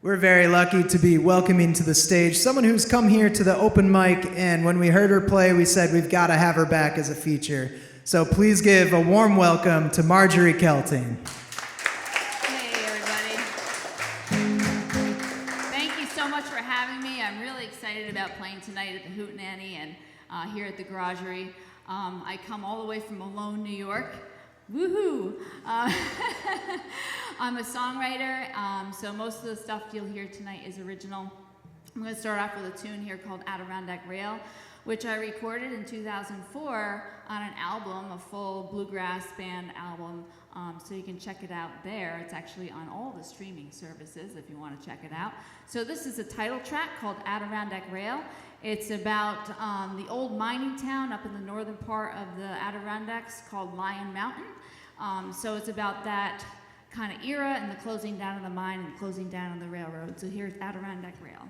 We're very lucky to be welcoming to the stage someone who's come here to the open mic, and when we heard her play, we said we've got to have her back as a feature. So please give a warm welcome to Marjorie Kelting. Hey, everybody. Thank you so much for having me. I'm really excited about playing tonight at the Hootenanny and here at the Garagery. I come all the way from Malone, New York. Woohoo! I'm a songwriter, so most of the stuff you'll hear tonight is original. I'm going to start off with a tune here called Adirondack Rail, which I recorded in 2004 on an album, a full bluegrass band album, so you can check it out there. It's actually on all the streaming services if you want to check it out. So this is a title track called Adirondack Rail. It's about the old mining town up in the northern part of the Adirondacks called Lion Mountain. So it's about that kind of era and the closing down of the mine and the closing down of the railroad. So here's Adirondack Rail.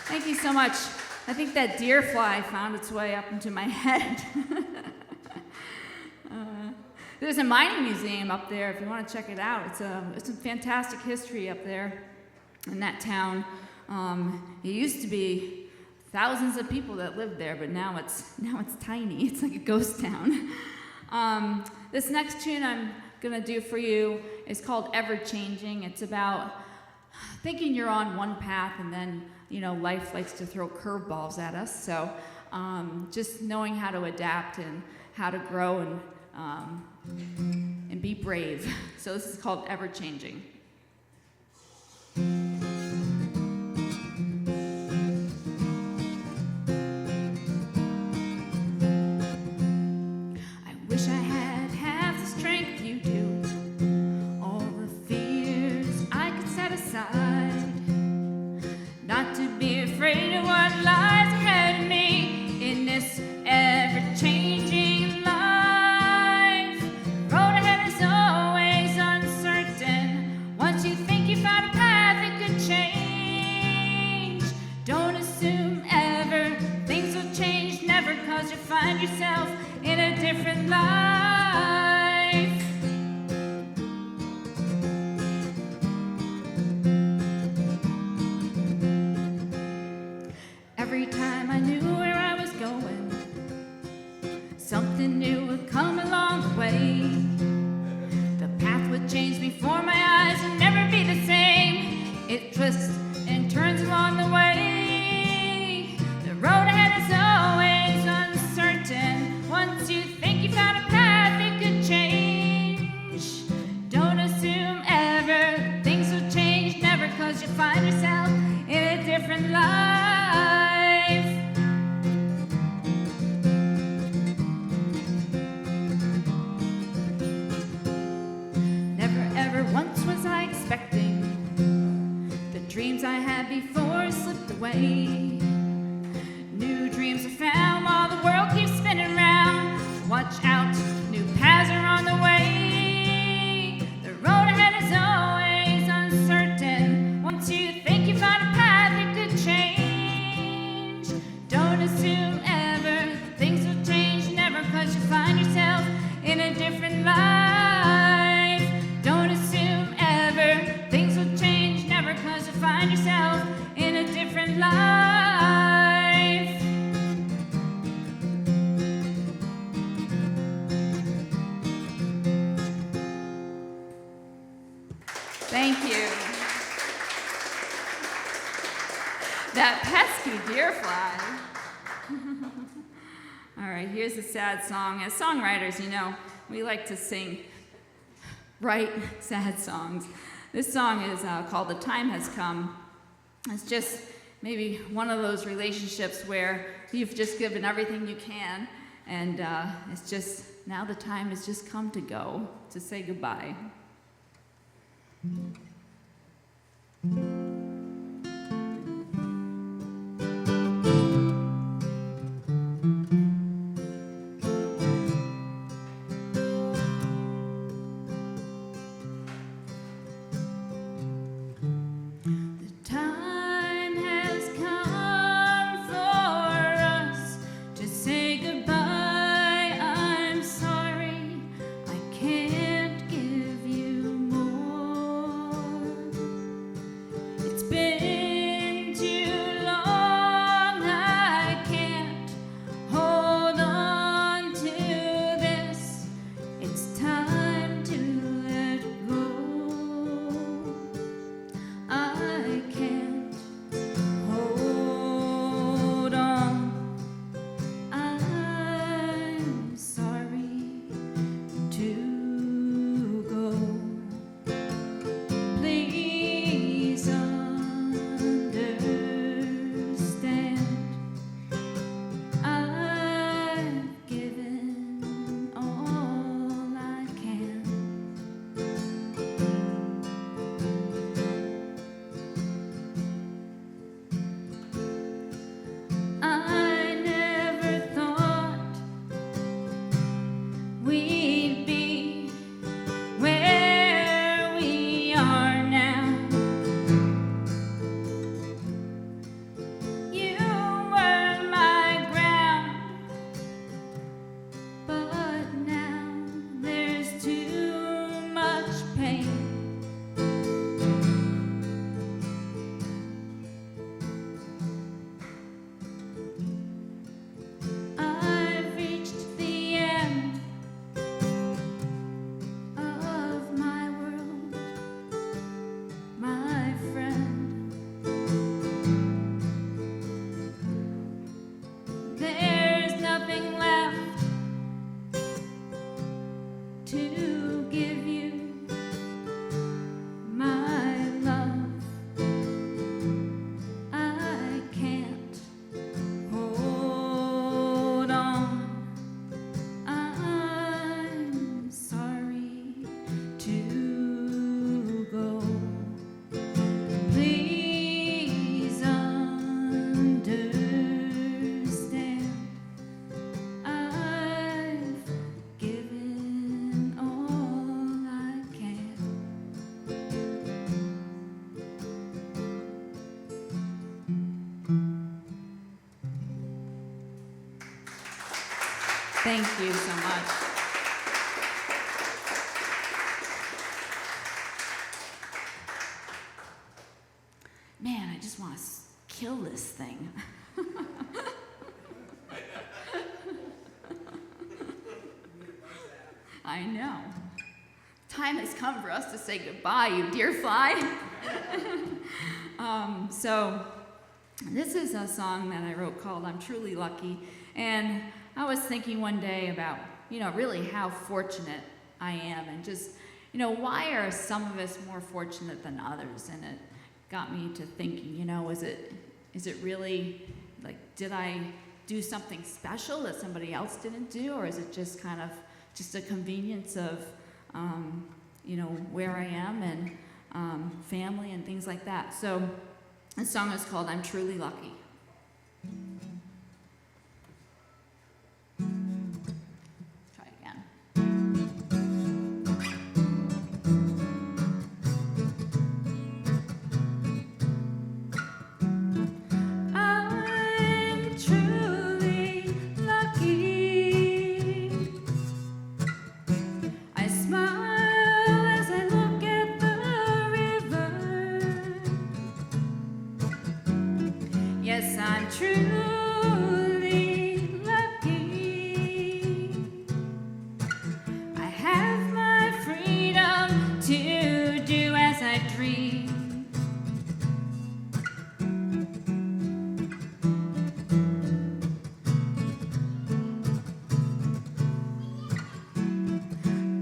Thank you so much. I think that deer fly found its way up into my head. There's a mining museum up there if you want to check it out. It's a fantastic history up there in that town. It used to be thousands of people that lived there, but now it's tiny. It's like a ghost town. This next tune I'm gonna do for you is called Ever Changing. It's about thinking you're on one path and then, life likes to throw curveballs at us. So just knowing how to adapt and how to grow and be brave. So this is called Ever Changing. I wish I had half the strength you do, all the fears I could set aside, not to be afraid afraid of what lies ahead of me in this ever-changing life. The road ahead is always uncertain. Once you think you found a path, it could change. Don't assume ever things will change, never, 'cause you find yourself in a different life. Every time I knew where I was going, something new would come along the way. The path would change before my eyes and never be the same. It twists and turns along the way. The road ahead is always uncertain. Once you think you found a path, it could change. Don't assume ever things will change, never, 'cause you find yourself in a different life. Never ever once was I expecting the dreams I had before slipped away. New dreams are found while the world keeps spinning round. Watch out, new paths are on the way. The road ahead is always uncertain. Once you think you found a path, it could change. Don't assume ever things will change, never, 'cause you find yourself in a different life. Don't assume ever things will change, never, 'cause you find yourself in a different life. Thank you. That pesky deer fly. All right, here's a sad song. As songwriters, you know, we like to write sad songs. This song is called "The Time Has Come." It's just maybe one of those relationships where you've just given everything you can, and it's just, now the time has just come to go, to say goodbye. Thank you so much. Man, I just want to kill this thing. I know. Time has come for us to say goodbye, you dear fly. So this is a song that I wrote called I'm Truly Lucky. And I was thinking one day about, really how fortunate I am, and just, why are some of us more fortunate than others? And it got me to thinking, is it really, like, did I do something special that somebody else didn't do? Or is it just kind of just a convenience of, where I am and family and things like that? So the song is called I'm Truly Lucky. Try again. I'm truly lucky. I smile as I look at the river. Yes, I'm truly lucky. I have my freedom to do as I dream.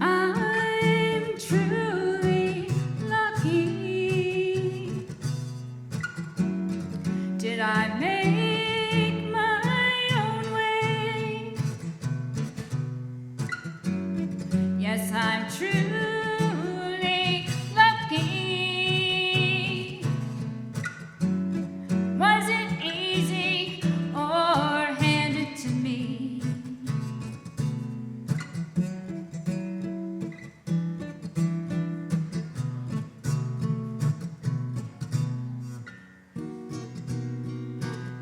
I'm truly lucky. Did I make my own way? Yes, I'm truly lucky. Was it easy or handed to me?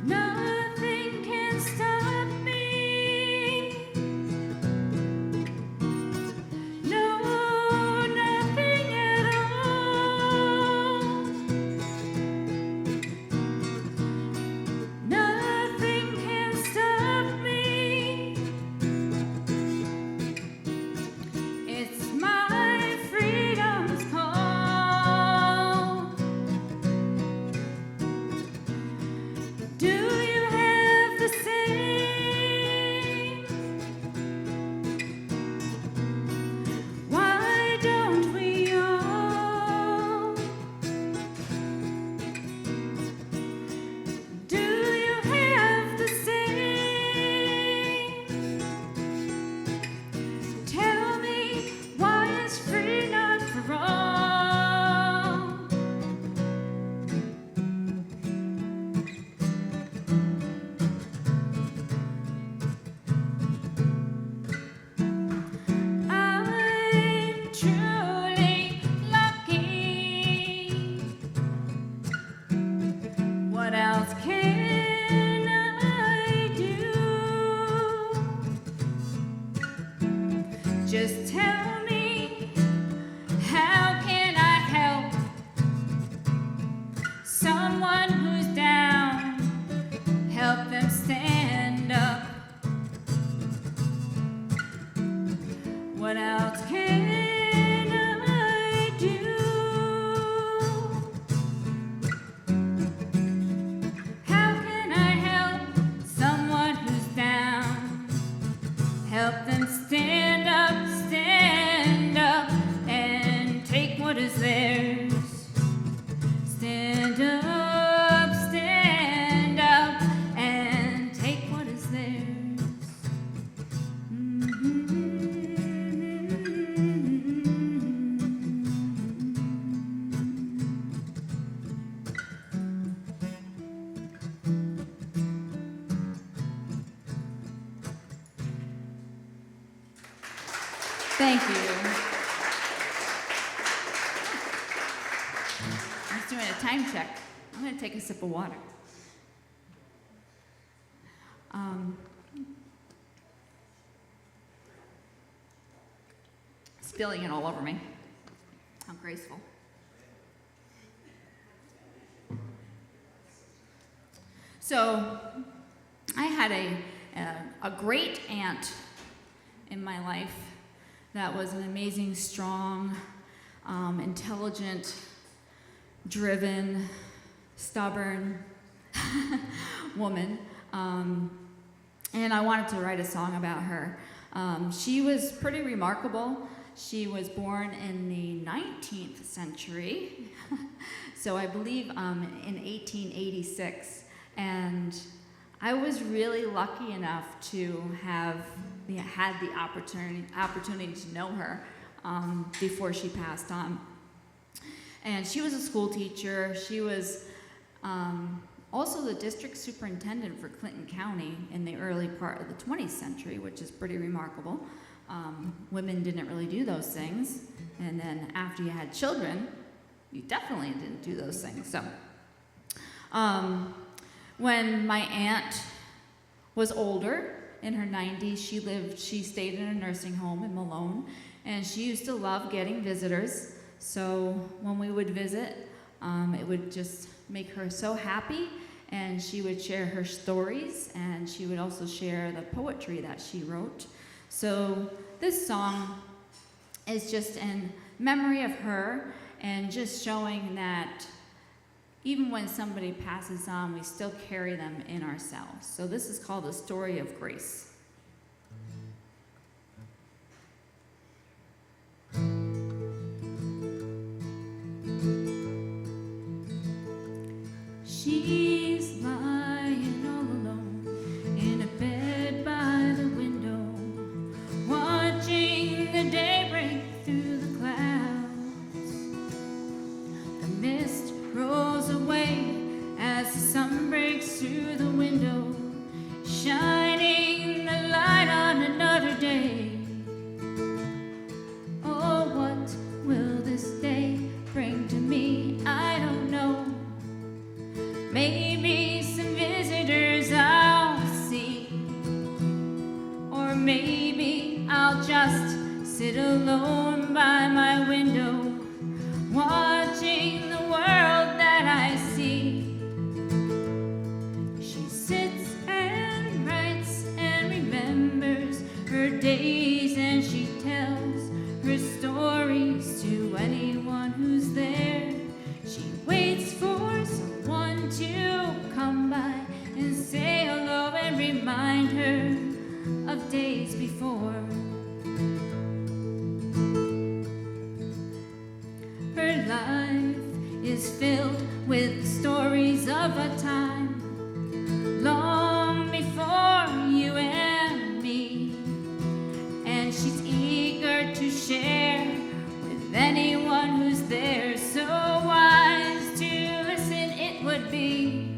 Nothing can stop me. No, nothing at all. Nothing can stop me. It's my freedom's call. Do you have the same? Why don't we all? Do you have the same? Tell me, why is free not for all? I'm truly lucky. What else can I do? Just tell me, how can I help someone who's down? Help them stand up. What else can I do? How can I help someone who's down? Help them stand up and take what is theirs. Stand up and take what is theirs. Thank you. I was doing a time check. I'm going to take a sip of water. spilling it all over me. How graceful. So I had a great aunt in my life that was an amazing, strong, intelligent, driven, stubborn woman. And I wanted to write a song about her. She was pretty remarkable. She was born in the 19th century, so I believe in 1886. And I was really lucky enough to have had the opportunity to know her before she passed on. And she was a school teacher. She was also the district superintendent for Clinton County in the early part of the 20th century, which is pretty remarkable. Women didn't really do those things. And then after you had children, you definitely didn't do those things. So when my aunt was older, in her 90s, she stayed in a nursing home in Malone, and she used to love getting visitors. So when we would visit, it would just make her so happy, and she would share her stories, and she would also share the poetry that she wrote. So this song is just in memory of her, and just showing that even when somebody passes on, we still carry them in ourselves. So this is called The Story of Grace. She's lying all alone in a bed by the window, watching the day break through the clouds. The mist rolls away as the sun breaks through the window, shining the light on another day. Oh, what will this day bring to me? I don't know. Maybe some visitors I'll see, or maybe I'll just sit alone by my window, watching the world that I see. She sits and writes and remembers her days, and she tells her stories to anyone who's there. She waits for someone to come by and say hello and remind her of days before. Her life is filled with stories of a time long before you and me, and she's eager to share with anyone who's there. So wise to listen it would be.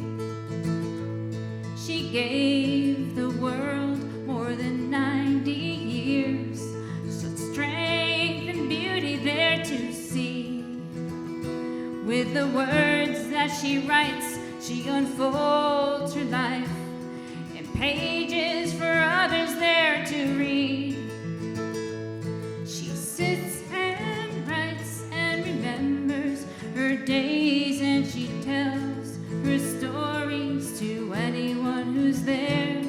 She gave the world more than 90 years, such strength and beauty there to see. With the words that she writes, she unfolds her life in pages for others there to read. She sits and writes and remembers her days, and she tells her stories to anyone who's there.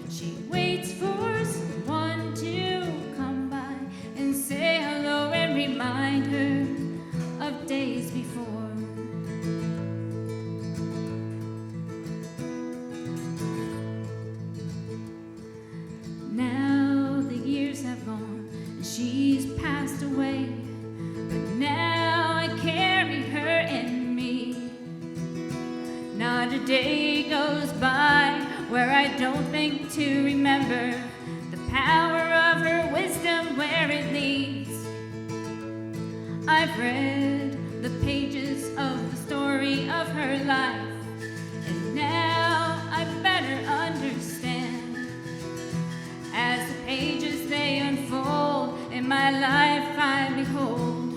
She waits for someone to come by and say hello and remind her of days before. Now the years have gone and she's passed away, but now I carry her in me. Not a day goes by where I don't think to remember the power of her wisdom, where it leads. I've read the pages of the story of her life, and now I better understand. As the pages they unfold in my life, I behold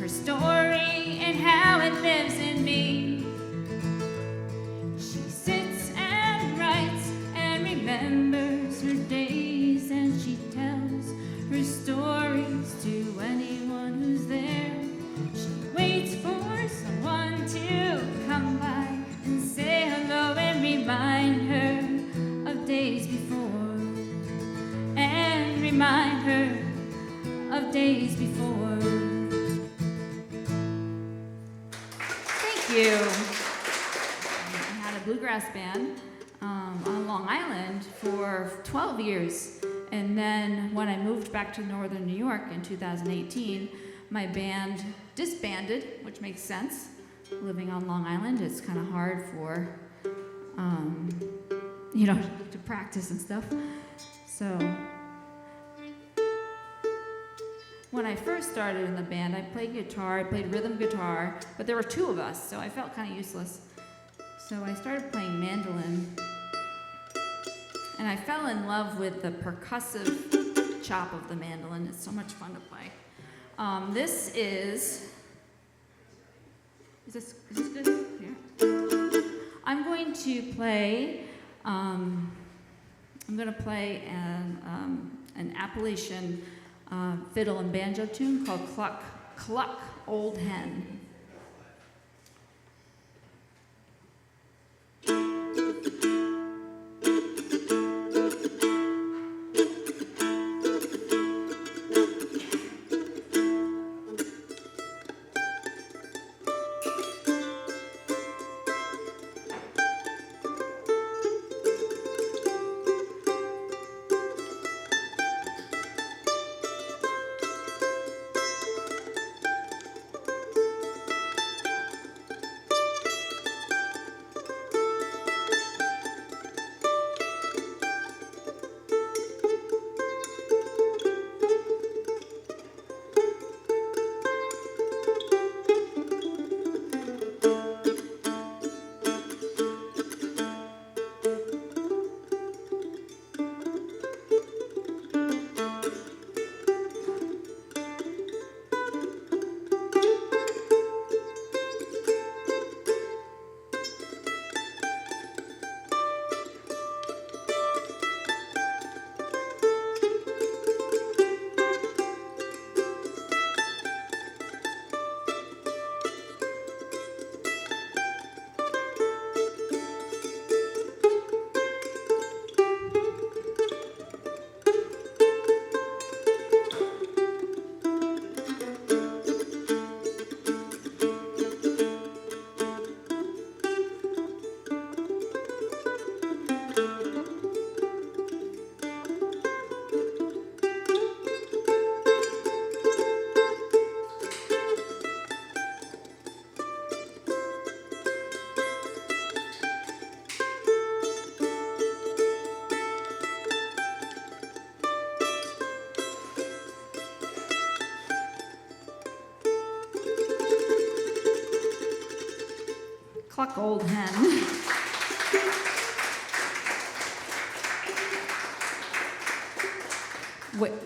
her story and how it lives in me. She sits and writes and remembers her days, and she tells her stories to anyone days before. Thank you. I had a bluegrass band on Long Island for 12 years. And then when I moved back to northern New York in 2018, my band disbanded, which makes sense. Living on Long Island, it's kind of hard for, to practice and stuff. So when I first started in the band, I played guitar, I played rhythm guitar, but there were two of us, so I felt kind of useless. So I started playing mandolin, and I fell in love with the percussive chop of the mandolin. It's so much fun to play. This is this good? Here. I'm going to play an Appalachian fiddle and banjo tune called Cluck, Cluck, Old Hen. Cluck, Old Hen.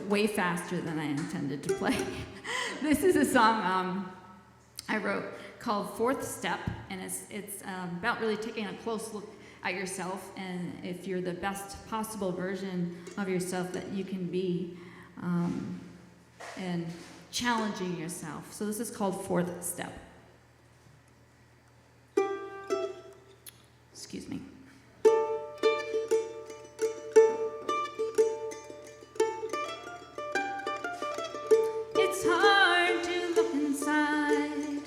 Way faster than I intended to play. This is a song I wrote called Fourth Step, and it's about really taking a close look at yourself, and if you're the best possible version of yourself that you can be, and challenging yourself. So this is called Fourth Step. Excuse me. It's hard to look inside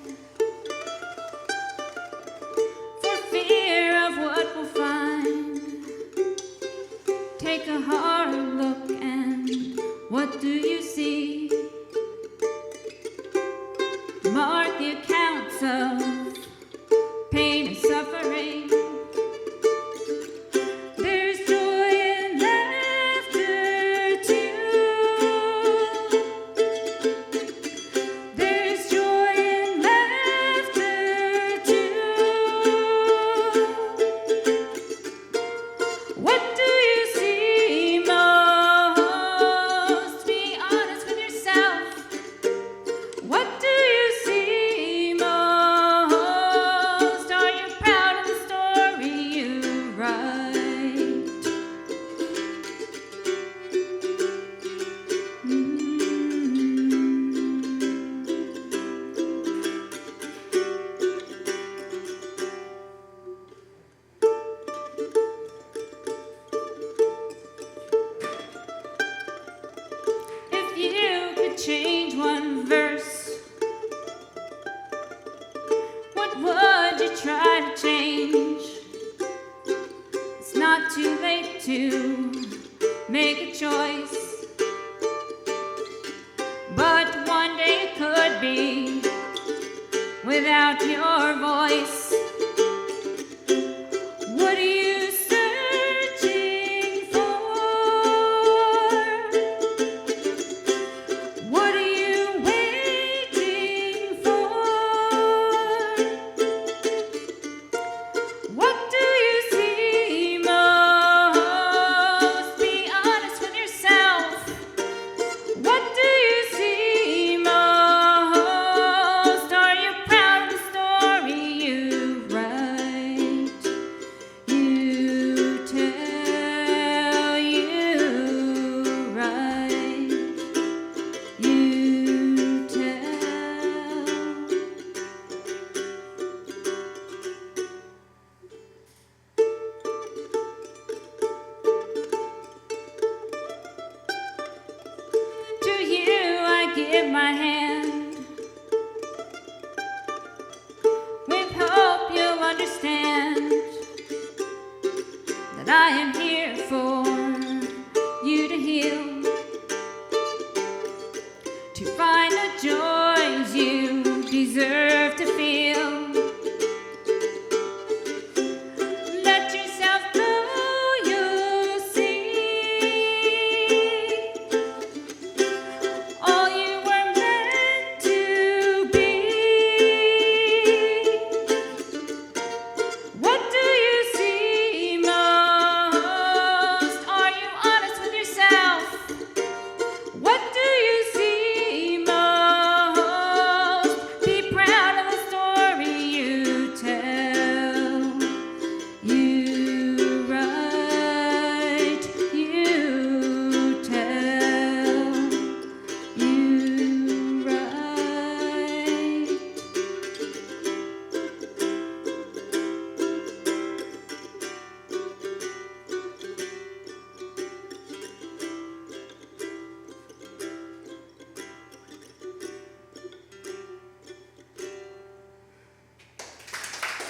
for fear of what we'll find. Take a hard look, and what do you see? Mark the accounts of pain and suffering. not too late to make a choice, but one day it could be without your voice. What are you searching for? What are you waiting for? What do you see most? Be honest with yourself. What do you see most? Are you proud of the story you write? You tell, you write, you tell. To you I give my hand, with hope you'll understand that I am here for you to heal, to find the joys you deserve to feel. Let yourself go, you'll see all you were meant to be. What do you see most? Are you honest with yourself? What do you see most? Be proud of the story you tell. You write, you tell, you write.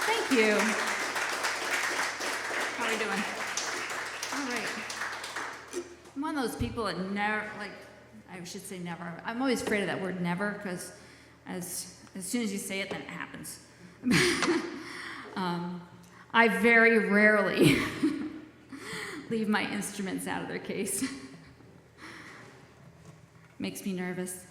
Thank you. How are we doing? All right. I'm one of those people that never, like, I should say never. I'm always afraid of that word never, because as soon as you say it, then it happens. I very rarely leave my instruments out of their case. Makes me nervous.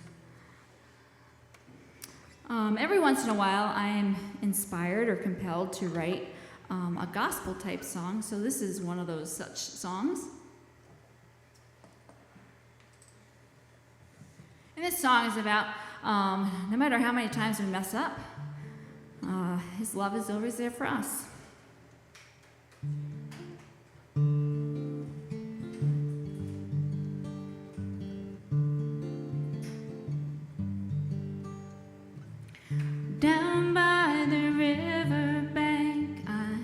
Every once in a while, I am inspired or compelled to write a gospel-type song, so this is one of those such songs. And this song is about no matter how many times we mess up, His love is always there for us. Down by the river bank, I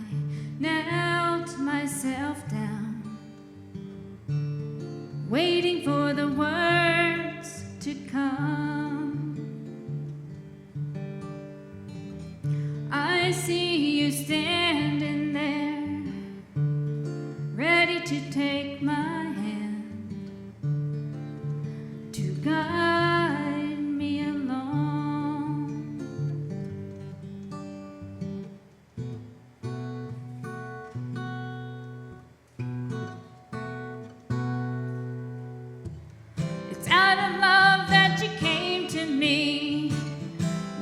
knelt myself down, waiting for the words to come. I see you standing there, ready to take my hand, to guide me along. It's out of love that you came to me,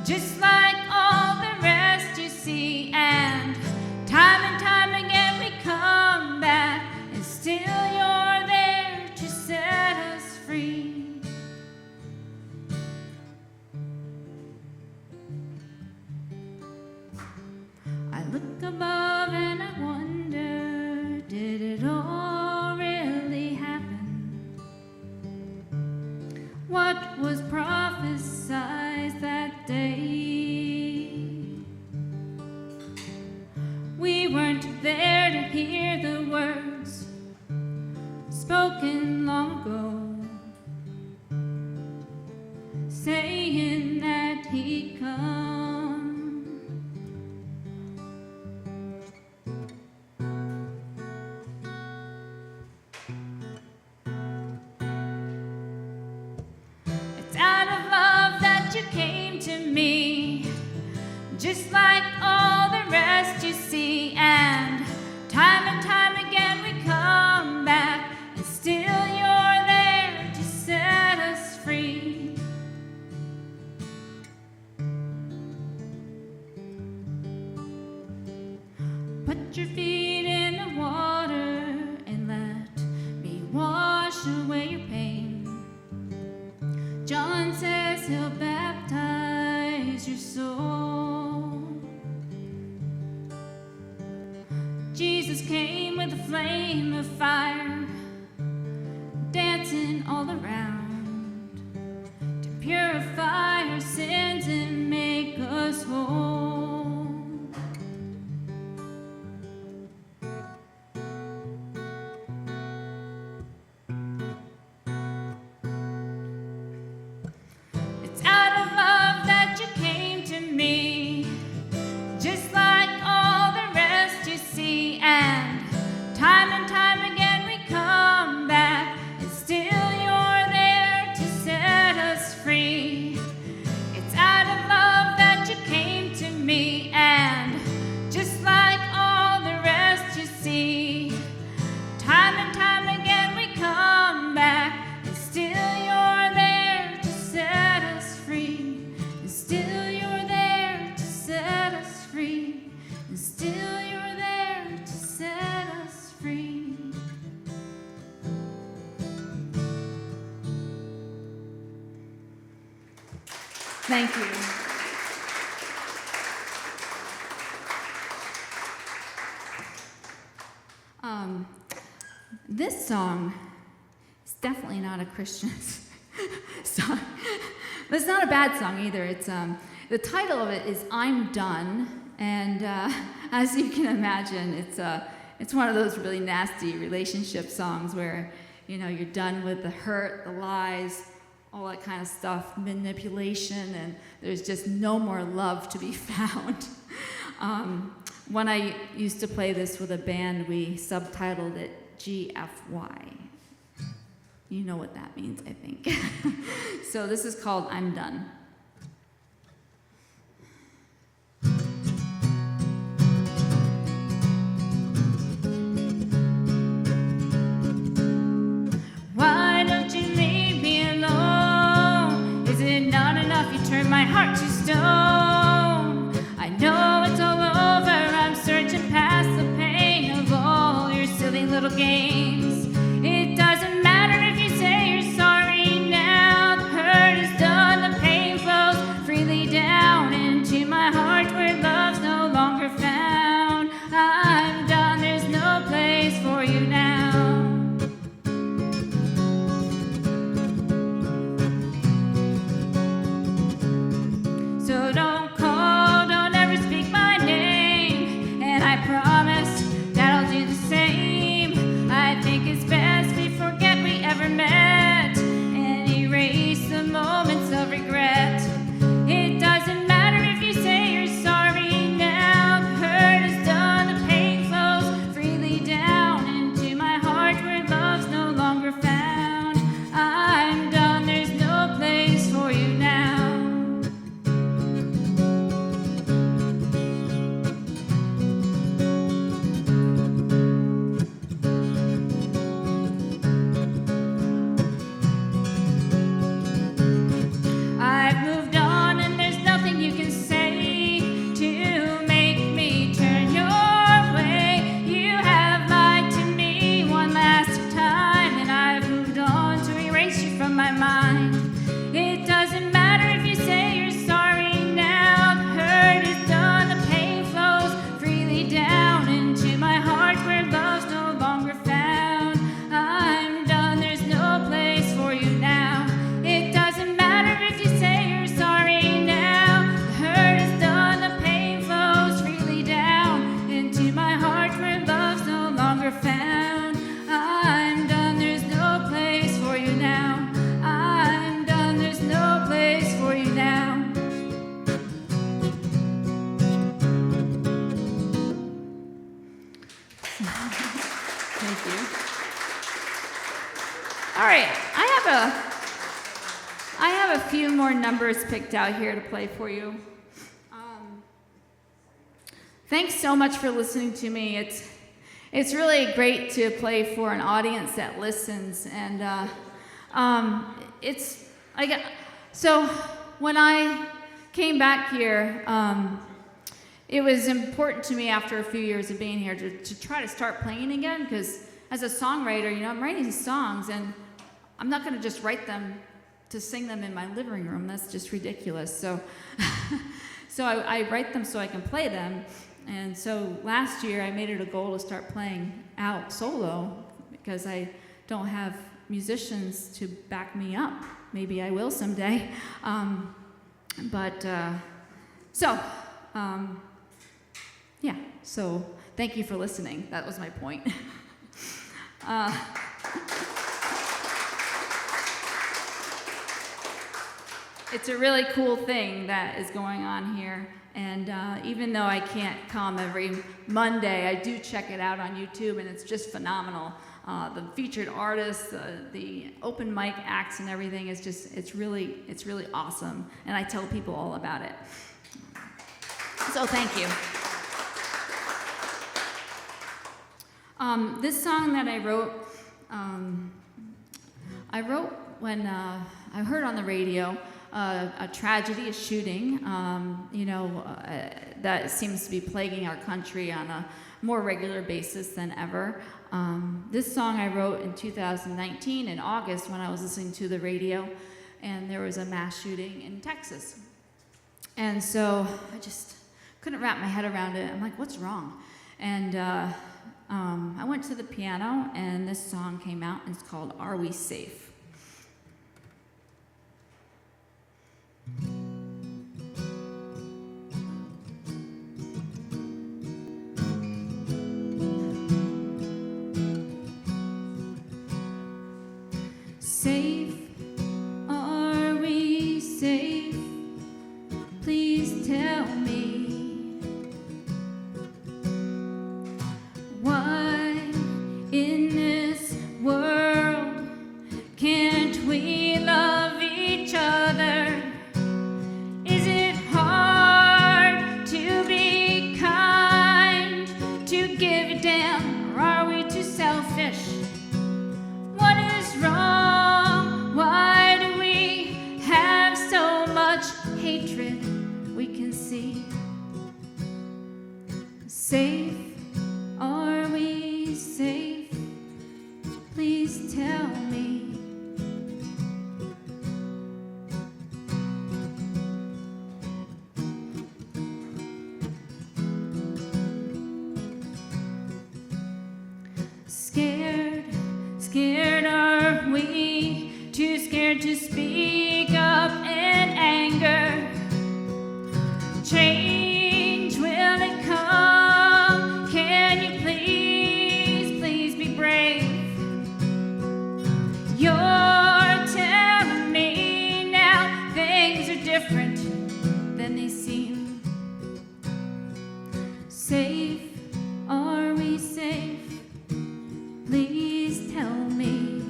just like all the rest you see, and time again we come back, and still you're there. came to me, just like all the rest you see. And time again we come back, and still you're there to set us free. Put your feet in the water and let me wash away your pain. John says he'll baptize your soul. Jesus came with a flame of fire, dancing all around, to purify our sins and make us whole. It's out of love that you came to me, just like all the rest you see. And time again we come back, and still you're there to set us free. It's out of love that you came to me, and just like all the rest you see. Time again we come back, and still you're there to set us free. And still you're there to set us free. And still you're there to set us free. Thank you. This song is definitely not a Christian song, but it's not a bad song either. It's the title of it is "I'm Done," and as you can imagine, it's one of those really nasty relationship songs where you're done with the hurt, the lies, all that kind of stuff, manipulation, and there's just no more love to be found. When I used to play this with a band, we subtitled it GFY. You know what that means, I think. So this is called "I'm Done." Why don't you leave me alone? Is it not enough you turned my heart to stone? I know it's all over, I'm searching past the pain of all your silly little games. It doesn't matter if you say you're sorry now. The hurt is done, the pain flows freely down into my heart where love's no longer found. I'm done, there's no place for you now. So don't call, don't ever speak my name, and I promise that I'll do the same. I think it's best we forget we ever met and erase the moments of regret. It doesn't matter if you say you're sorry now. The hurt is done, the pain flows freely down into my heart where love's no longer found. I'm done, there's no place for you now. I've moved on and there's nothing you can say to make me turn your way. You have lied to me one last time, and I've moved on to erase you from my mind. It doesn't matter if you say you're sorry now. The hurt is done, the pain flows freely down into my heart where love's no longer found. I'm done, there's no place for you now. It doesn't matter if you say you're sorry now. The hurt is done, the pain flows freely down into my heart where love's no longer found. I'm done, there's no place for you now. I'm done, there's no place for you now. Thank you. All right, I I have a few more numbers picked out here to play for you. Thanks so much for listening to me. It's really great to play for an audience that listens, and so when I came back here, it was important to me after a few years of being here to try to start playing again, because as a songwriter, I'm writing these songs, and I'm not going to just write them to sing them in my living room. That's just ridiculous. So, I write them so I can play them. And so last year I made it a goal to start playing out solo, because I don't have musicians to back me up. Maybe I will someday. So thank you for listening. That was my point. It's a really cool thing that is going on here. And even though I can't come every Monday, I do check it out on YouTube, and it's just phenomenal. The featured artists, the open mic acts, and everything is it's really awesome. And I tell people all about it. So thank you. This song that I wrote when I heard on the radio a tragedy, a shooting, that seems to be plaguing our country on a more regular basis than ever. This song I wrote in 2019 in August when I was listening to the radio, and there was a mass shooting in Texas. And so I just couldn't wrap my head around it. I'm like, what's wrong? And I went to the piano, and this song came out, and it's called Are We Safe? Safe, are we safe? Please tell me. Why in this world can't we love each other? Is it hard to be kind, to give a damn, or are we too selfish? What is wrong? Why do we have so much hatred we can see? Safe, are we safe? Please tell me. Scared are we, too scared to speak up in anger. Change, will it come? Can you please be brave? You're telling me now things are different than they seem. Safe, are we safe? Please tell me.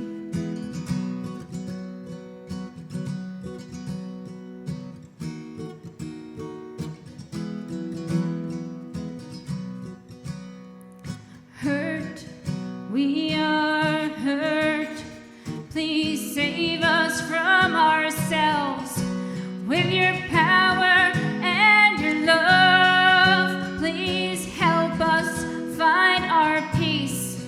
Hurt, we are hurt. Please save us from ourselves with your power and your love. Please help us find our peace.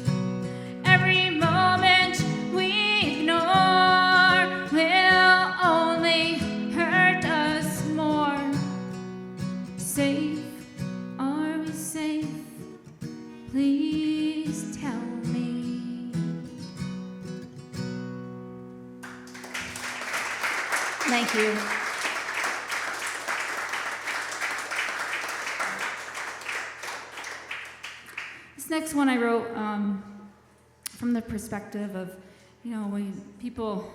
Every moment we ignore will only hurt us more. Safe, are we safe? Please tell me. Thank you. This next one I wrote from the perspective of, when people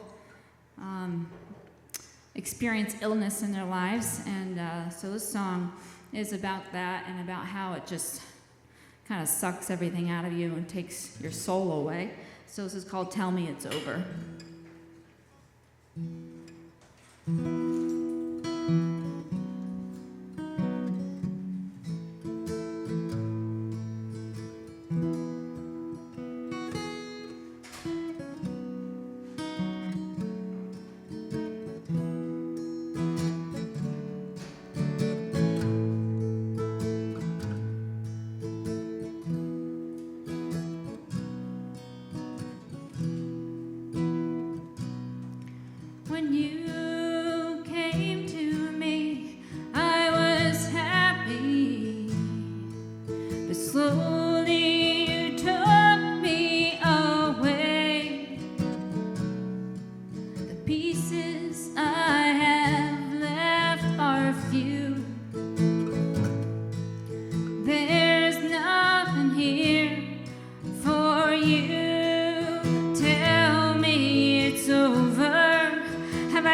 experience illness in their lives, and so this song is about that and about how it just kind of sucks everything out of you and takes your soul away. So this is called Tell Me It's Over.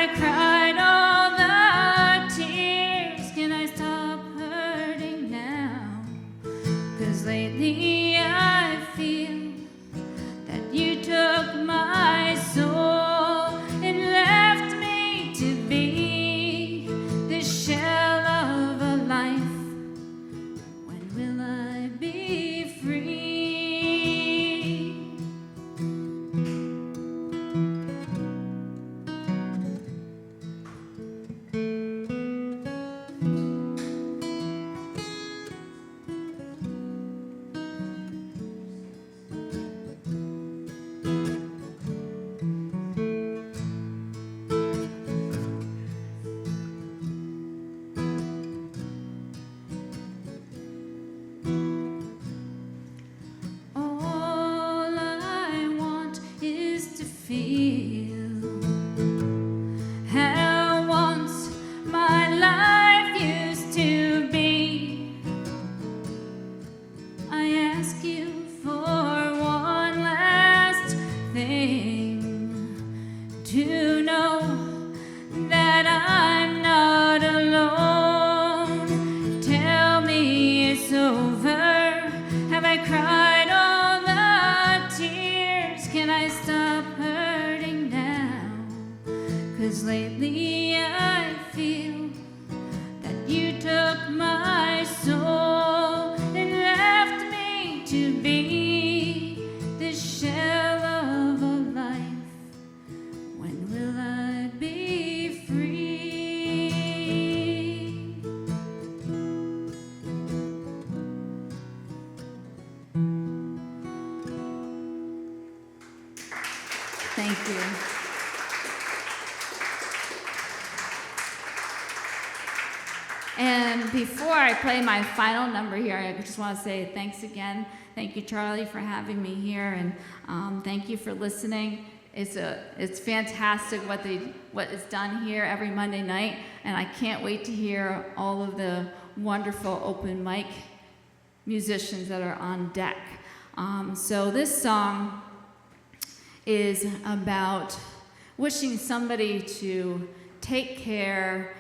I cried all the tears? Can I stop hurting now? 'Cause lately I feel that you took my soul and left me to be the shell of a life. When will I be free? To know that I'm not alone. Tell me it's over. Have I cried all the tears? Can I stop hurting now? 'Cause lately I feel that you took my soul and left me to be the shell of a life. When will I be free? Thank you. And before I play my final number here, I just want to say thanks again. Thank you, Charlie, for having me here, and thank you for listening. It's fantastic what is done here every Monday night, and I can't wait to hear all of the wonderful open mic musicians that are on deck. So this song is about wishing somebody to take care,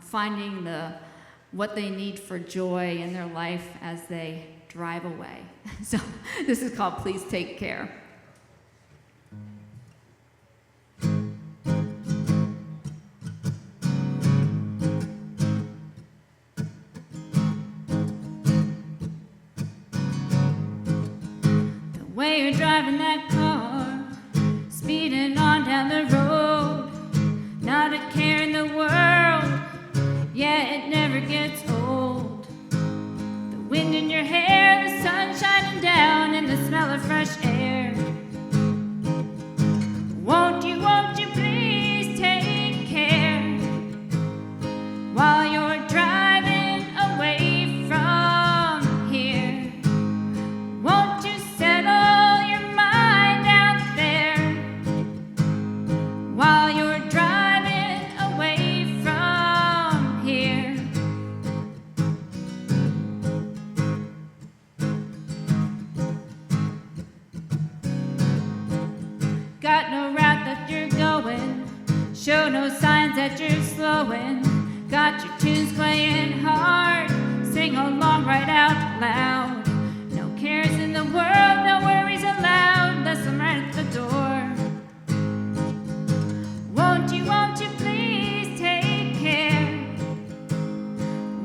finding what they need for joy in their life as they drive away. So this is called Please Take Care. The way you're driving that car, speeding on down the road, not a care in the world, yeah, it never gets old. The wind in your hair, the sun shining down, and the smell of fresh air. Won't you please take care while you're driving away from here? Won't you settle your mind out there while you're driving away from here? Got no route that you're going, show no signs that you're slowing. Got your tunes playing hard, sing along right out loud. No cares in the world, no worries allowed, that's I'm right at the door. Won't you please take care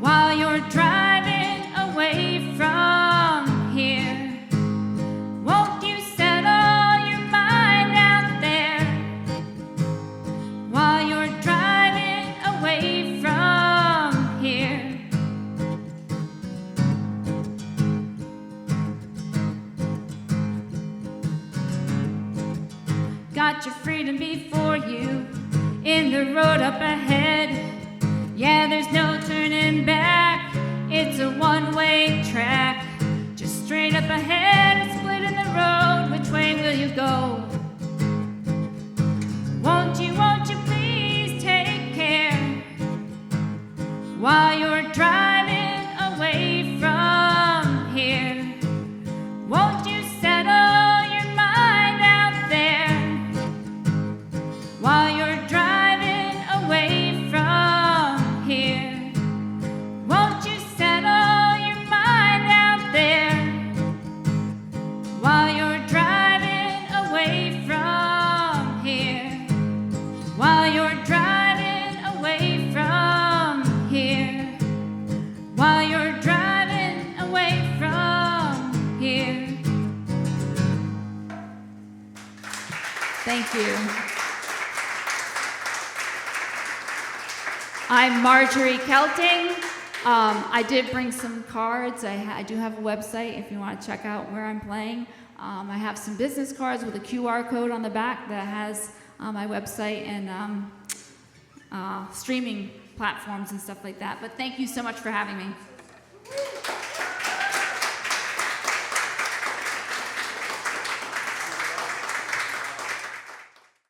while you're driving away from here? Won't you settle? 'Cause lately I feel that you took my soul and left me to be the shell of a life. When will I be free? Got no route that you're going, show no signs that you're slowing. Got your tunes playing hard, sing along right out loud. No cares in the world, no worries allowed, that's I'm right at the door. Won't you please take care while you're driving away from here? Won't you settle your mind out there while you're driving away from here? Got your freedom before you, in the road up ahead. Yeah, there's no turning back, it's a one-way track. Just straight up ahead, a split in the road, which way will you go? Won't you please take care while you're driving away from here? Won't you settle your mind out there while you're driving Thank you. I'm Marjorie Kelting. I did bring some cards. I do have a website if you want to check out where I'm playing. I have some business cards with a QR code on the back that has my website and streaming platforms and stuff like that. But thank you so much for having me.